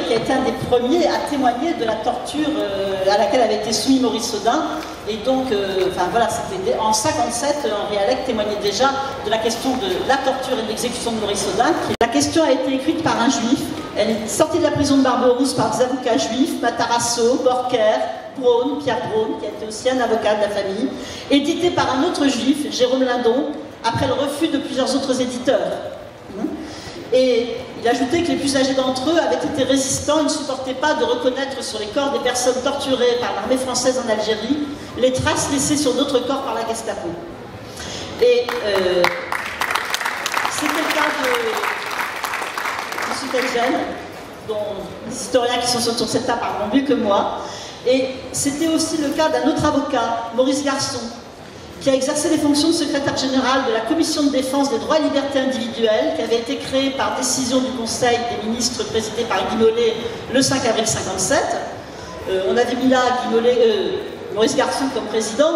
qui a été un des premiers à témoigner de la torture à laquelle avait été soumis Maurice Audin. Et donc, enfin voilà, c'était en 1957, Henri Allègre témoignait déjà de la question de la torture et de l'exécution de Maurice Audin. La question a été écrite par un juif. Elle est sortie de la prison de Barberousse par des avocats juifs, Matarazzo, Borker, Braun, Pierre Braun, qui a été aussi un avocat de la famille, édité par un autre juif, Jérôme Lindon, après le refus de plusieurs autres éditeurs. Et il ajoutait que les plus âgés d'entre eux avaient été résistants et ne supportaient pas de reconnaître sur les corps des personnes torturées par l'armée française en Algérie les traces laissées sur d'autres corps par la Gestapo. Et c'était le cas de Sutelgen, dont les historiens qui sont autour de cette table parleront mieux que moi. Et c'était aussi le cas d'un autre avocat, Maurice Garçon, qui a exercé les fonctions de secrétaire général de la Commission de défense des droits et libertés individuelles, qui avait été créée par décision du Conseil des ministres présidé par Guy Mollet le 5 avril 1957. On avait mis là Maurice Garçon comme président,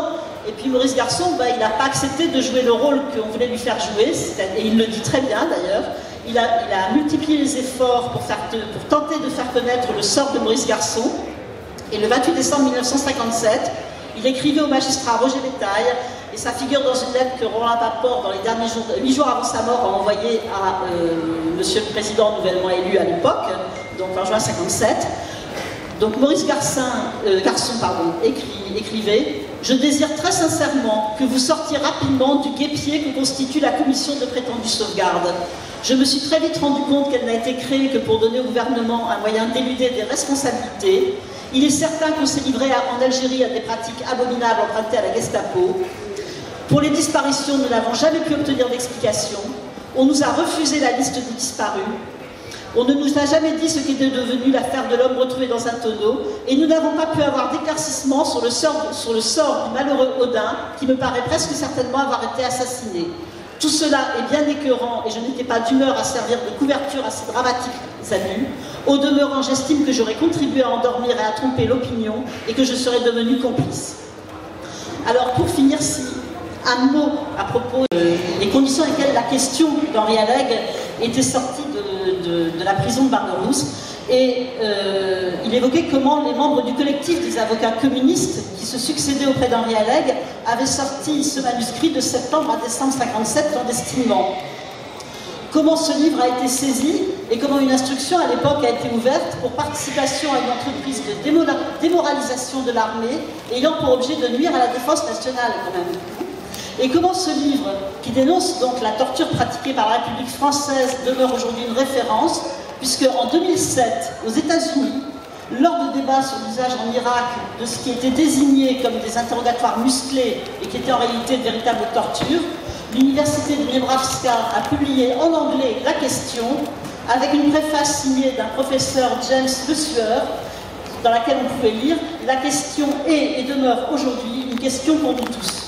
et puis Maurice Garçon, il n'a pas accepté de jouer le rôle qu'on voulait lui faire jouer, et il le dit très bien d'ailleurs. Il a multiplié les efforts pour tenter de faire connaître le sort de Maurice Garçon, et le 28 décembre 1957, il écrivait au magistrat Roger Bétail, et ça figure dans une lettre que Roland Paport, dans les derniers jours, 8 jours avant sa mort, a envoyée à Monsieur le Président nouvellement élu à l'époque, donc en juin 1957. Donc Maurice Garçon écrivait « Je désire très sincèrement que vous sortiez rapidement du guêpier que constitue la commission de prétendue sauvegarde. Je me suis très vite rendu compte qu'elle n'a été créée que pour donner au gouvernement un moyen d'éluder des responsabilités. Il est certain qu'on s'est livré en Algérie à des pratiques abominables empruntées à la Gestapo. Pour les disparitions, nous n'avons jamais pu obtenir d'explication. On nous a refusé la liste des disparus. On ne nous a jamais dit ce qu'était devenu l'affaire de l'homme retrouvé dans un tonneau. Et nous n'avons pas pu avoir d'éclaircissement sur le sort du malheureux Audin, qui me paraît presque certainement avoir été assassiné. Tout cela est bien écœurant et je n'étais pas d'humeur à servir de couverture à ces dramatiques abus. Au demeurant, j'estime que j'aurais contribué à endormir et à tromper l'opinion et que je serais devenu complice. » Alors pour finir, un mot à propos des conditions dans lesquelles la question d'Henri Allègre était sortie de la prison de Barberousse. Et il évoquait comment les membres du collectif des avocats communistes qui se succédaient auprès d'Henri Allègre avaient sorti ce manuscrit de septembre à décembre 1957 clandestinement. Comment ce livre a été saisi et comment une instruction à l'époque a été ouverte pour participation à une entreprise de démoralisation de l'armée ayant pour objet de nuire à la défense nationale quand même. Et comment ce livre, qui dénonce donc la torture pratiquée par la République française, demeure aujourd'hui une référence, puisque en 2007, aux États-Unis, lors de débats sur l'usage en Irak de ce qui était désigné comme des interrogatoires musclés et qui étaient en réalité de véritables tortures, l'Université de Nebraska a publié en anglais la question, avec une préface signée d'un professeur James Le Sueur, dans laquelle on pouvait lire « La question est et demeure aujourd'hui une question pour nous tous ».